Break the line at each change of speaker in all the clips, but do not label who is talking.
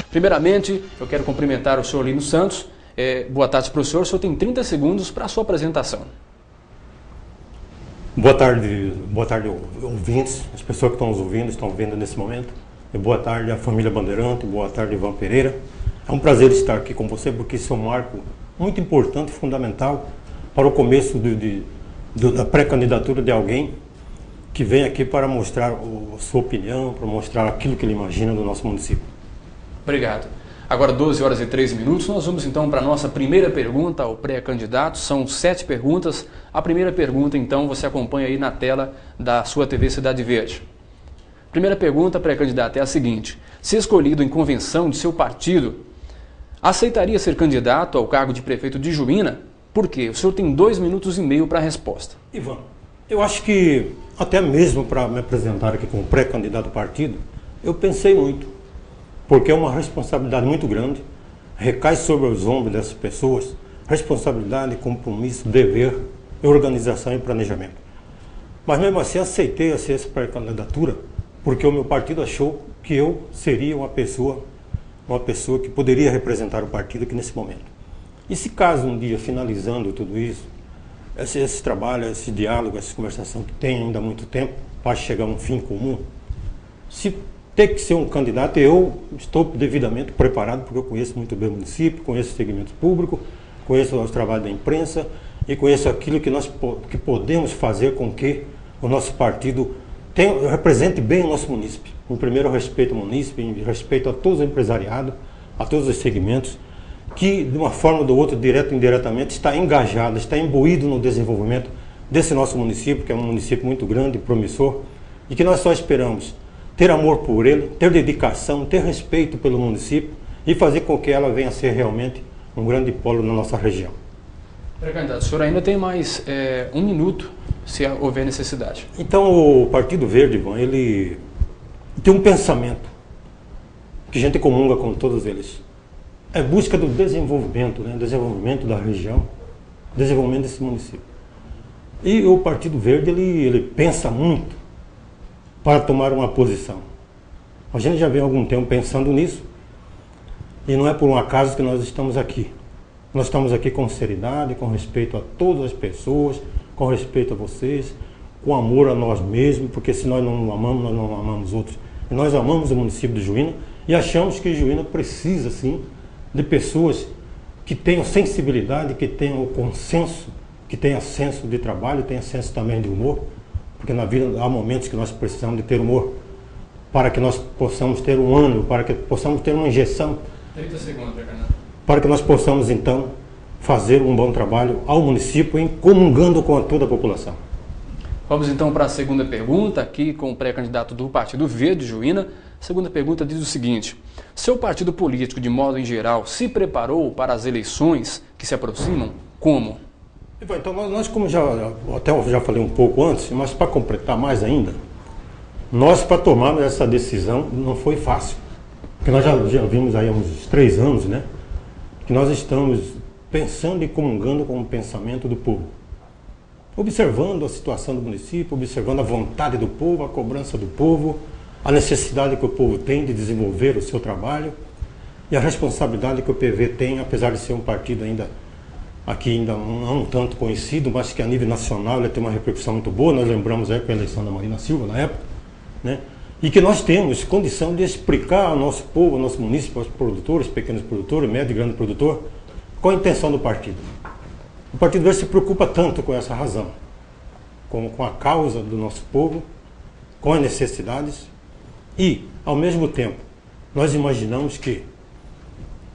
Primeiramente, eu quero cumprimentar o senhor Lino Santos. Boa tarde, professor. O senhor tem 30 segundos para a sua apresentação.
Boa tarde, ouvintes, as pessoas que estão nos ouvindo, estão vendo nesse momento. E boa tarde à família Bandeirante, boa tarde Ivan Pereira. É um prazer estar aqui com você, porque isso é um marco muito importante e fundamental para o começo da pré-candidatura de alguém que vem aqui para mostrar a sua opinião, para mostrar aquilo que ele imagina do nosso município.
Obrigado. Agora 12 horas e 3 minutos, nós vamos então para a nossa primeira pergunta ao pré-candidato. São 7 perguntas. A primeira pergunta, então, você acompanha aí na tela da sua TV Cidade Verde. Primeira pergunta, pré-candidato, é a seguinte: se escolhido em convenção de seu partido, aceitaria ser candidato ao cargo de prefeito de Juína? Por quê? O senhor tem 2 minutos e meio para a resposta.
Ivan, eu acho que até mesmo para me apresentar aqui como pré-candidato do partido, eu pensei muito. Porque é uma responsabilidade muito grande, recai sobre os ombros dessas pessoas, responsabilidade, compromisso, dever, organização e planejamento. Mas mesmo assim aceitei essa pré-candidatura, porque o meu partido achou que eu seria uma pessoa que poderia representar o partido aqui nesse momento. E se caso um dia, finalizando tudo isso, esse trabalho, esse diálogo, essa conversação que tem ainda muito tempo, para chegar a um fim comum, se ter que ser um candidato, eu estou devidamente preparado, porque eu conheço muito bem o município, conheço o segmento público, conheço o trabalho da imprensa e conheço aquilo que podemos fazer com que o nosso partido represente bem o nosso município. Em primeiro, eu respeito o município, em respeito a todo o empresariado, a todos os segmentos, que de uma forma ou de outra, direto ou indiretamente, está engajado, está imbuído no desenvolvimento desse nosso município, que é um município muito grande, promissor, e que nós só esperamos ter amor por ele, ter dedicação, ter respeito pelo município e fazer com que ela venha a ser realmente um grande polo na nossa região.
Pré-candidato, o senhor ainda tem mais 1 minuto, se houver necessidade.
Então, o Partido Verde, Ivan, ele tem um pensamento que a gente comunga com todos eles. É busca do desenvolvimento, né? Desenvolvimento da região, desenvolvimento desse município. E o Partido Verde, ele pensa muito para tomar uma posição. A gente já vem há algum tempo pensando nisso, e não é por um acaso que nós estamos aqui. Nós estamos aqui com seriedade, com respeito a todas as pessoas, com respeito a vocês, com amor a nós mesmos, porque se nós não amamos, nós não amamos outros. E nós amamos o município de Juína e achamos que Juína precisa, sim, de pessoas que tenham sensibilidade, que tenham o consenso, que tenham senso de trabalho, tenham senso também de humor. Porque na vida há momentos que nós precisamos de ter humor, para que nós possamos ter um ânimo, para que possamos ter uma injeção.
30 segundos,
para que nós possamos, então, fazer um bom trabalho ao município, comungando com toda a população.
Vamos então para a segunda pergunta, aqui com o pré-candidato do Partido Verde, Juína. A segunda pergunta diz o seguinte: seu partido político, de modo em geral, se preparou para as eleições que se aproximam? Como?
Então, nós como até eu já falei um pouco antes, mas para completar mais ainda, nós para tomarmos essa decisão não foi fácil. Porque nós já vimos aí há uns 3 anos, né, que nós estamos pensando e comungando com o pensamento do povo. Observando a situação do município, observando a vontade do povo, a cobrança do povo, a necessidade que o povo tem de desenvolver o seu trabalho e a responsabilidade que o PV tem, apesar de ser um partido aqui não tanto conhecido, mas que a nível nacional ele tem uma repercussão muito boa. Nós lembramos aí com a eleição da Marina Silva na época, né? E que nós temos condição de explicar ao nosso povo, ao nosso município, aos produtores, pequenos produtores, médio e grande produtor, qual a intenção do partido. O Partido Verde se preocupa tanto com essa razão, com a causa do nosso povo, com as necessidades e, ao mesmo tempo, nós imaginamos que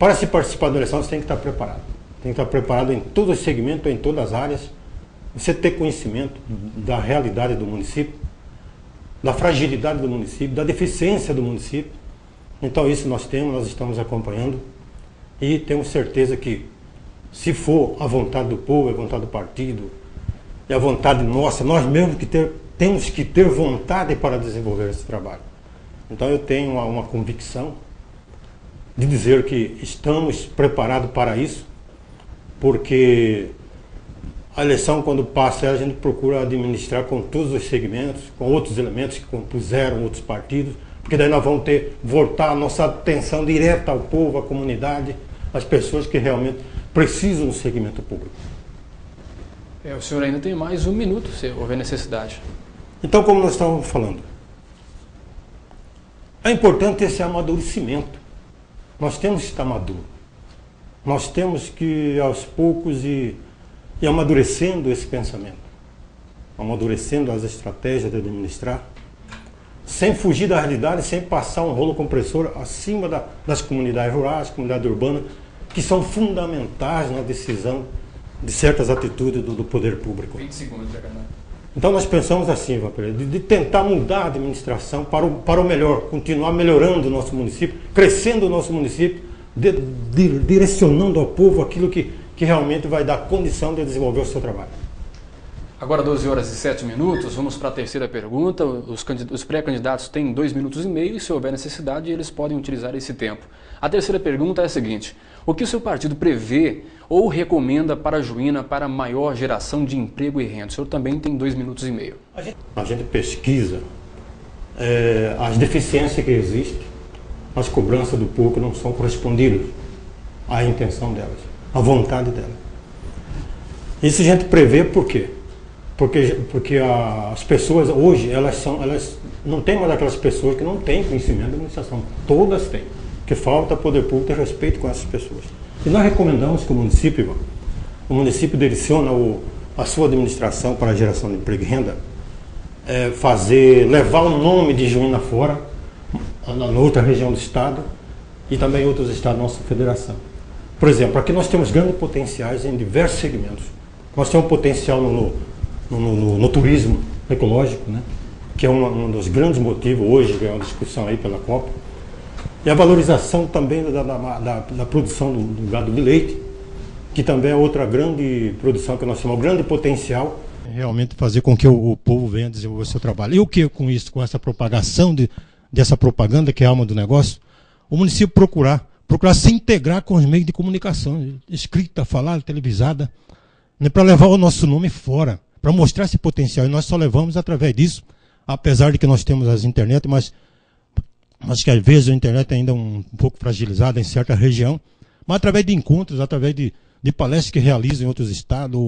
para se participar da eleição você tem que estar preparado. Tem que estar preparado em todos os segmentos, em todas as áreas. Você ter conhecimento da realidade do município, da fragilidade do município, da deficiência do município. Então isso nós estamos acompanhando e temos certeza que, se for a vontade do povo, a vontade do partido e a vontade nossa, nós mesmos temos que ter vontade para desenvolver esse trabalho. Então eu tenho uma convicção de dizer que estamos preparados para isso, porque a eleição, quando passa, a gente procura administrar com todos os segmentos, com outros elementos que compuseram outros partidos, Porque daí nós vamos voltar a nossa atenção direta ao povo, à comunidade, às pessoas que realmente precisam do segmento público.
O senhor ainda tem mais 1 minuto, se houver necessidade.
Então, como nós estávamos falando, é importante esse amadurecimento. Nós temos que estar maduro. Nós temos que, aos poucos, ir amadurecendo esse pensamento, amadurecendo as estratégias de administrar, sem fugir da realidade, sem passar um rolo compressor acima das comunidades rurais, comunidades urbanas, que são fundamentais na decisão de certas atitudes do poder público.
20 segundos,
Então nós pensamos assim, de tentar mudar a administração para o melhor, continuar melhorando o nosso município, crescendo o nosso município, direcionando ao povo aquilo que realmente vai dar condição de desenvolver o seu trabalho.
Agora 12 horas e 7 minutos, vamos para a terceira pergunta. Os pré-candidatos têm 2 minutos e meio e, se houver necessidade, eles podem utilizar esse tempo. A terceira pergunta é a seguinte: o que o seu partido prevê ou recomenda para Juína para maior geração de emprego e renda? O senhor também tem 2 minutos e meio.
A gente pesquisa as deficiências que existem, as cobranças do povo que não são correspondidas à intenção delas, à vontade delas. Isso a gente prevê por quê? Porque as pessoas hoje, elas não tem mais aquelas pessoas que não têm conhecimento da administração. Todas têm. Que falta poder público ter respeito com essas pessoas. E nós recomendamos que o município direciona a sua administração para a geração de emprego e renda, levar o nome de Juína fora, na outra região do estado e também em outros estados da nossa federação. Por exemplo, aqui nós temos grandes potenciais em diversos segmentos. Nós temos potencial no turismo ecológico, né? Que é um dos grandes motivos hoje, que é uma discussão aí pela Copa. E a valorização também da produção do gado de leite, que também é outra grande produção que nós temos, um grande potencial. Realmente fazer com que o povo venha desenvolver o seu trabalho. E o que com isso, com essa propagação dessa propaganda, que é a alma do negócio, o município procurar se integrar com os meios de comunicação, escrita, falada, televisada, né, para levar o nosso nome fora, para mostrar esse potencial. E nós só levamos através disso, apesar de que nós temos as internet, mas que às vezes a internet é ainda um pouco fragilizada em certa região, mas através de encontros, através de palestras que realizam em outros estados,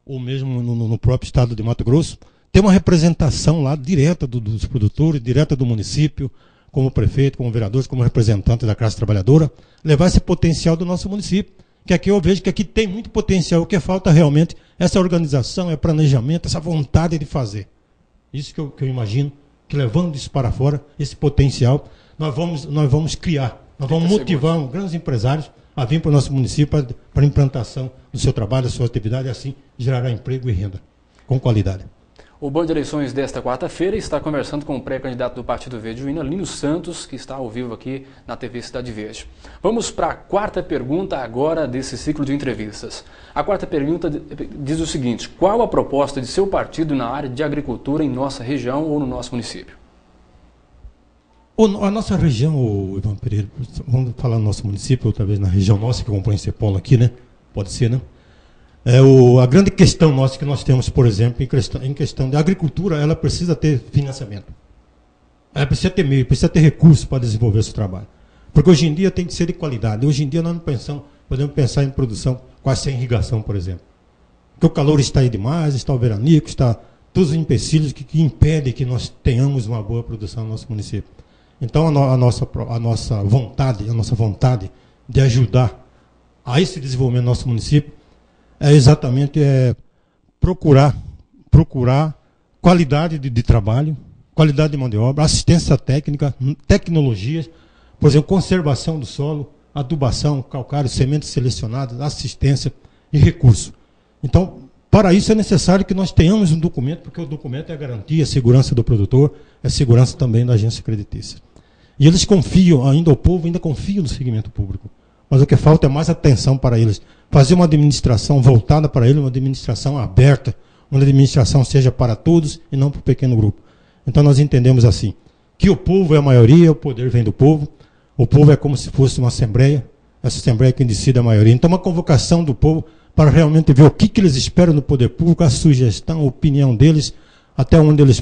ou mesmo no próprio estado de Mato Grosso, tem uma representação lá direta dos produtores, direta do município, como prefeito, como vereadores, como representante da classe trabalhadora, levar esse potencial do nosso município. Que aqui eu vejo que aqui tem muito potencial, o que falta realmente é essa organização, é planejamento, essa vontade de fazer. Isso que eu imagino, que levando isso para fora, esse potencial, nós vamos criar, nós vamos motivar grandes empresários a vir para o nosso município para a implantação do seu trabalho, da sua atividade, e assim gerará emprego e renda com qualidade.
O Band de Eleições desta quarta-feira está conversando com o pré-candidato do Partido Verde, Juína, Lino Santos, que está ao vivo aqui na TV Cidade Verde. Vamos para a quarta pergunta agora desse ciclo de entrevistas. A quarta pergunta diz o seguinte: qual a proposta de seu partido na área de agricultura em nossa região ou no nosso município?
A nossa região, Ivan Pereira, vamos falar no nosso município, ou talvez na região nossa, que compõe esse polo aqui, né? Pode ser, né? A grande questão nossa que nós temos, por exemplo, em questão de agricultura, ela precisa ter financiamento. Ela precisa ter meio, precisa ter recursos para desenvolver esse trabalho. Porque hoje em dia tem que ser de qualidade. Hoje em dia nós não podemos pensar em produção quase sem irrigação, por exemplo. Porque o calor está aí demais, está o veranico, está todos os empecilhos que impedem que nós tenhamos uma boa produção no nosso município. Então a nossa vontade de ajudar a esse desenvolvimento do nosso município é exatamente procurar qualidade de trabalho, qualidade de mão de obra, assistência técnica, tecnologias, por exemplo, conservação do solo, adubação, calcário, sementes selecionadas, assistência e recurso. Então, para isso é necessário que nós tenhamos um documento, porque o documento é a garantia, a segurança do produtor, é a segurança também da agência creditícia. E eles confiam, o povo ainda confia no segmento público. Mas o que falta é mais atenção para eles. Fazer uma administração voltada para eles, uma administração aberta, uma administração seja para todos e não para o pequeno grupo. Então nós entendemos assim, que o povo é a maioria, o poder vem do povo, o povo é como se fosse uma assembleia, essa assembleia que decide a maioria. Então uma convocação do povo para realmente ver o que eles esperam do poder público, a sugestão, a opinião deles, até onde eles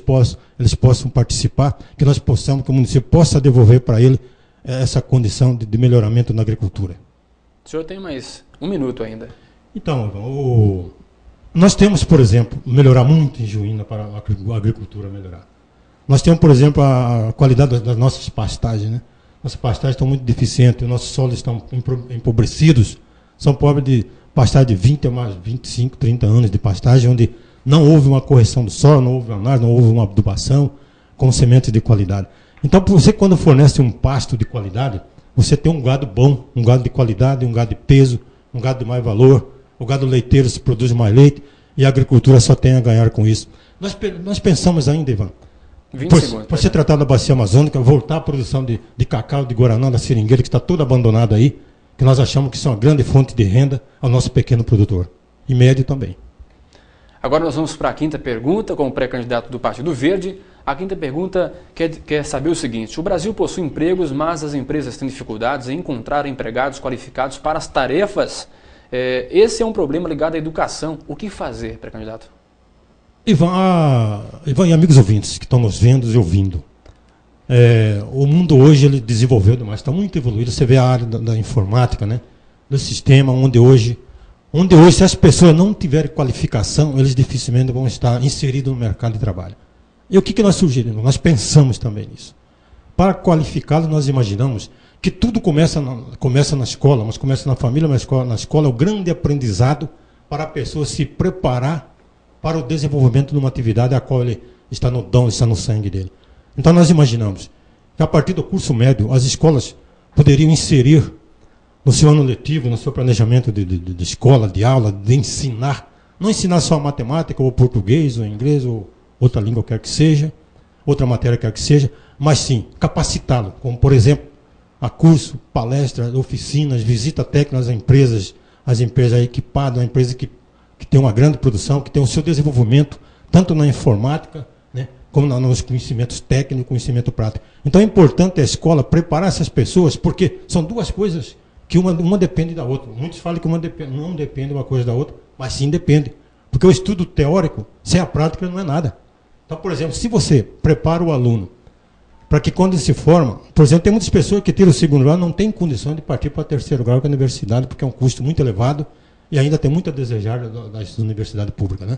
eles possam participar, que nós possamos, que o município possa devolver para ele essa condição de melhoramento na agricultura.
O senhor tem mais 1 minuto ainda.
Então, nós temos, por exemplo, melhorar muito em Juína para a agricultura melhorar. Nós temos, por exemplo, a qualidade das nossas pastagens, né? Nossas pastagens estão muito deficientes, nossos solos estão empobrecidos, são pobres de pastagem de 20 a mais 25, 30 anos de pastagem, onde não houve uma correção do solo, não houve análise, não houve uma adubação com sementes de qualidade. Então, você quando fornece um pasto de qualidade, você tem um gado bom, um gado de qualidade, um gado de peso, um gado de mais valor, o gado leiteiro se produz mais leite e a agricultura só tem a ganhar com isso. Nós pensamos ainda, Ivan,
20 segundos.
Por se tratar da bacia amazônica, voltar à produção de cacau, de guaraná, da seringueira, que está toda abandonada aí, que nós achamos que são uma grande fonte de renda ao nosso pequeno produtor. E médio também.
Agora nós vamos para a quinta pergunta, com o pré-candidato do Partido Verde. A quinta pergunta quer saber o seguinte: o Brasil possui empregos, mas as empresas têm dificuldades em encontrar empregados qualificados para as tarefas. Esse é um problema ligado à educação. O que fazer, pré-candidato?
Ivan e amigos ouvintes que estão nos vendo e ouvindo, o mundo hoje ele desenvolveu demais, está muito evoluído. Você vê a área da informática, né, do sistema, onde hoje se as pessoas não tiverem qualificação, eles dificilmente vão estar inseridos no mercado de trabalho. E o que nós sugerimos? Nós pensamos também nisso. Para qualificá-los, nós imaginamos que tudo começa na escola, mas começa na família, na escola é o grande aprendizado para a pessoa se preparar para o desenvolvimento de uma atividade a qual ele está no dom, está no sangue dele. Então nós imaginamos que a partir do curso médio, as escolas poderiam inserir no seu ano letivo, no seu planejamento de escola, de aula, de ensinar, não ensinar só matemática, ou português, ou inglês, ou outra língua quer que seja, outra matéria quer que seja, mas sim capacitá-lo, como por exemplo, a curso, palestras, oficinas, visita técnica às empresas equipadas, uma empresa que tem uma grande produção, que tem o seu desenvolvimento, tanto na informática, né, como nos conhecimentos técnicos, conhecimento prático. Então é importante a escola preparar essas pessoas, porque são duas coisas que uma depende da outra. Muitos falam que não depende uma coisa da outra, mas sim depende. Porque o estudo teórico, sem a prática, não é nada. Então, por exemplo, se você prepara o aluno para que quando ele se forma, por exemplo, tem muitas pessoas que tiram o segundo grau, não tem condição de partir para o terceiro grau, que é a universidade, porque é um custo muito elevado, e ainda tem muito a desejar das universidades públicas, né?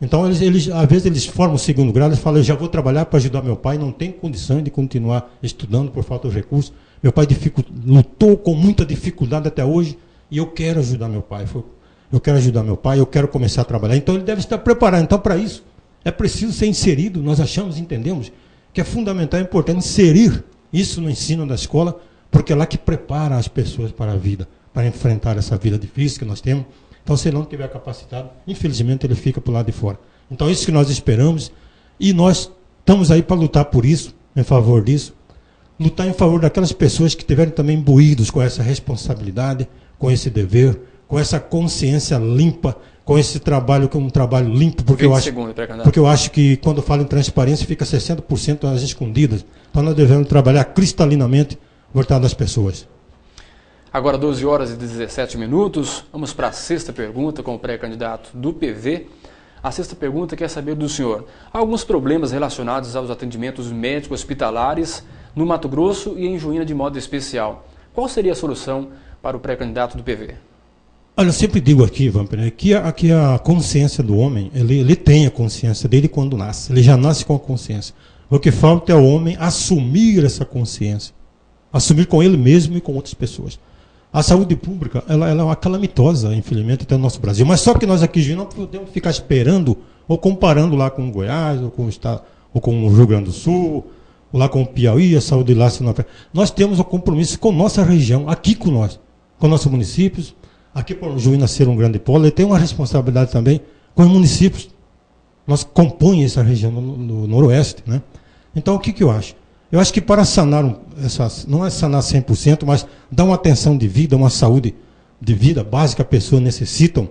Então, às vezes, eles formam o segundo grau, eles falam, eu já vou trabalhar para ajudar meu pai, não tem condição de continuar estudando por falta de recursos. Meu pai lutou com muita dificuldade até hoje, e eu quero ajudar meu pai. Eu quero começar a trabalhar. Então, ele deve estar preparado. Então, para isso, é preciso ser inserido, nós entendemos, que é fundamental, é importante inserir isso no ensino da escola, porque é lá que prepara as pessoas para a vida, para enfrentar essa vida difícil que nós temos. Então, se ele não estiver capacitado, infelizmente ele fica para o lado de fora. Então, isso que nós esperamos, e nós estamos aí para lutar por isso, em favor disso, lutar em favor daquelas pessoas que estiverem também imbuídos com essa responsabilidade, com esse dever, com essa consciência limpa, com esse trabalho, que é um trabalho limpo, porque eu acho que quando falo em transparência fica 60% às escondidas. Então, nós devemos trabalhar cristalinamente voltado às pessoas.
Agora 12 horas e 17 minutos, vamos para a sexta pergunta com o pré-candidato do PV. A sexta pergunta quer saber do senhor: há alguns problemas relacionados aos atendimentos médicos hospitalares no Mato Grosso e em Juína de modo especial. Qual seria a solução para o pré-candidato do PV?
Olha, eu sempre digo aqui, Vamper, que a consciência do homem, ele tem a consciência dele quando nasce, ele já nasce com a consciência. O que falta é o homem assumir essa consciência, assumir com ele mesmo e com outras pessoas. A saúde pública, ela é uma calamitosa, infelizmente, até no nosso Brasil. Mas só que nós aqui não podemos ficar esperando ou comparando lá com o Goiás, ou com o Estado, ou com o Rio Grande do Sul, ou lá com o Piauí, a saúde lá. Nós temos um compromisso com nossa região, aqui com nós, com nossos municípios. Aqui por Juína ser um grande polo, ele tem uma responsabilidade também com os municípios. Nós compõe essa região no noroeste, né? Então, o que eu acho? Eu acho que para sanar, não é sanar 100%, mas dar uma atenção de vida, uma saúde de vida básica que a pessoa necessitam,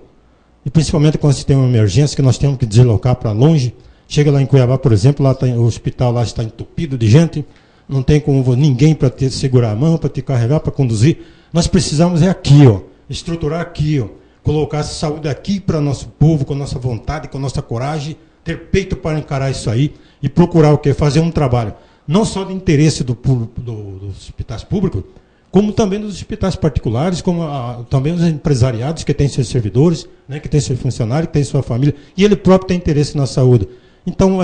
e principalmente quando se tem uma emergência, que nós temos que deslocar para longe. Chega lá em Cuiabá, por exemplo, lá o hospital lá está entupido de gente, não tem como ninguém para te segurar a mão, para te carregar, para conduzir. Nós precisamos aqui, estruturar aqui, colocar essa saúde aqui para nosso povo, com nossa vontade, com nossa coragem, ter peito para encarar isso aí e procurar o quê? Fazer um trabalho, não só de interesse dos hospitais públicos, como também dos hospitais particulares, como também os empresariados que têm seus servidores, né, que têm seus funcionários, que têm sua família, e ele próprio tem interesse na saúde. Então,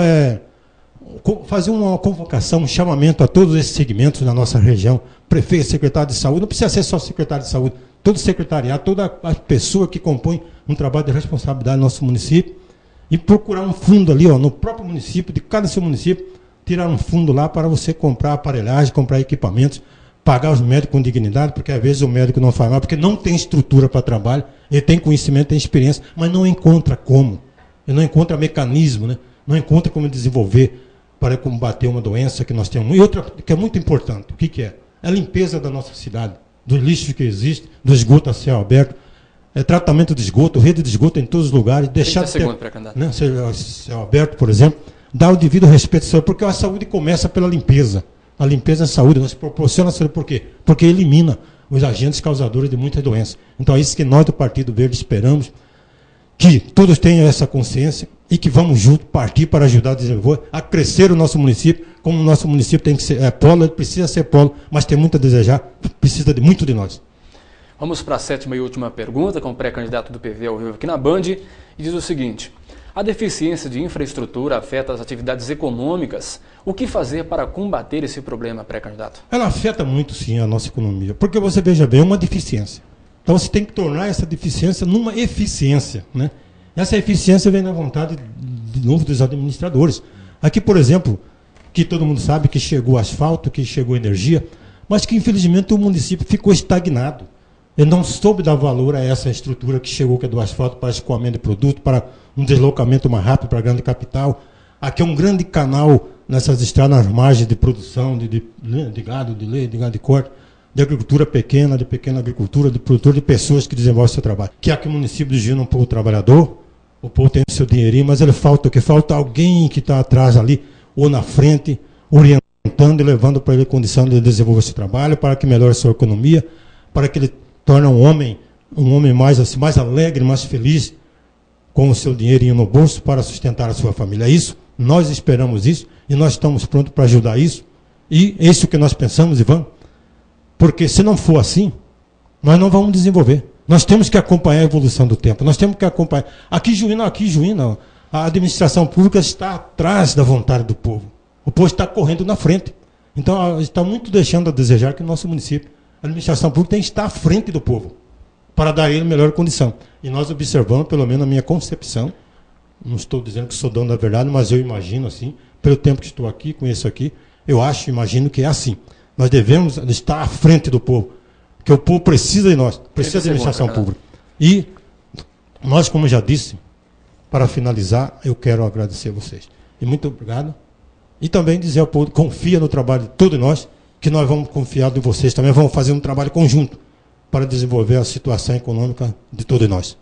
fazer uma convocação, um chamamento a todos esses segmentos na nossa região, prefeito, secretário de saúde, não precisa ser só secretário de saúde, todo secretariado, toda a pessoa que compõe um trabalho de responsabilidade no nosso município, e procurar um fundo ali, no próprio município, de cada seu município, tirar um fundo lá para você comprar aparelhagem, comprar equipamentos, pagar os médicos com dignidade, porque às vezes o médico não faz mal, porque não tem estrutura para trabalho, ele tem conhecimento, tem experiência, mas não encontra como, ele não encontra mecanismo, né? Não encontra como desenvolver para combater uma doença que nós temos. E outra que é muito importante, o que é? É a limpeza da nossa cidade, dos lixos que existem, do esgoto a céu aberto, tratamento de esgoto, rede de esgoto em todos os lugares, deixar de ter, né, céu aberto, por exemplo, dar o devido respeito à saúde, porque a saúde começa pela limpeza. A limpeza é a saúde, nós proporciona a saúde por quê? Porque elimina os agentes causadores de muitas doenças. Então é isso que nós do Partido Verde esperamos, que todos tenham essa consciência e que vamos juntos partir para ajudar a desenvolver, a crescer o nosso município, como o nosso município tem que ser polo, ele precisa ser polo, mas tem muito a desejar, precisa de muito de nós.
Vamos para a 7ª e última pergunta, com o pré-candidato do PV ao vivo aqui na Band, e diz o seguinte: a deficiência de infraestrutura afeta as atividades econômicas. O que fazer para combater esse problema, pré-candidato?
Ela afeta muito, sim, a nossa economia, porque você veja bem, é uma deficiência. Então você tem que tornar essa deficiência numa eficiência, né? Essa eficiência vem da vontade, de novo, dos administradores. Aqui, por exemplo, que todo mundo sabe que chegou asfalto, que chegou energia, mas que infelizmente o município ficou estagnado. Ele não soube dar valor a essa estrutura que chegou, que é do asfalto, para escoamento de produto, para um deslocamento mais rápido para a grande capital. Aqui é um grande canal nessas estradas, nas margens de produção de gado, de leite, de gado de corte, de agricultura pequena, de pequena agricultura, de produtor, de pessoas que desenvolvem seu trabalho. Que aqui o município de Gino é um povo trabalhador, o povo tem o seu dinheirinho, mas ele falta o que? Falta alguém que está atrás ali, ou na frente, orientando e levando para ele a condição de desenvolver seu trabalho, para que melhore a sua economia, para que ele torne um homem mais, assim, mais alegre, mais feliz, com o seu dinheirinho no bolso para sustentar a sua família. É isso, nós esperamos isso, e nós estamos prontos para ajudar isso, e é isso que nós pensamos e vamos. Porque se não for assim, nós não vamos desenvolver. Nós temos que acompanhar a evolução do tempo. Nós temos que acompanhar. Aqui em Juína, a administração pública está atrás da vontade do povo. O povo está correndo na frente. Então, está muito deixando a desejar que o nosso município, a administração pública, tem que estar à frente do povo, para dar a ele melhor condição. E nós observamos, pelo menos na minha concepção, não estou dizendo que sou dono da verdade, mas eu imagino assim, pelo tempo que estou aqui, conheço aqui, eu imagino que é assim. Nós devemos estar à frente do povo, porque o povo precisa de nós, precisa de administração pública. E nós, como já disse, para finalizar, eu quero agradecer a vocês. E muito obrigado. E também dizer ao povo, confia no trabalho de todos nós, que nós vamos confiar em vocês também, vamos fazer um trabalho conjunto para desenvolver a situação econômica de todos nós.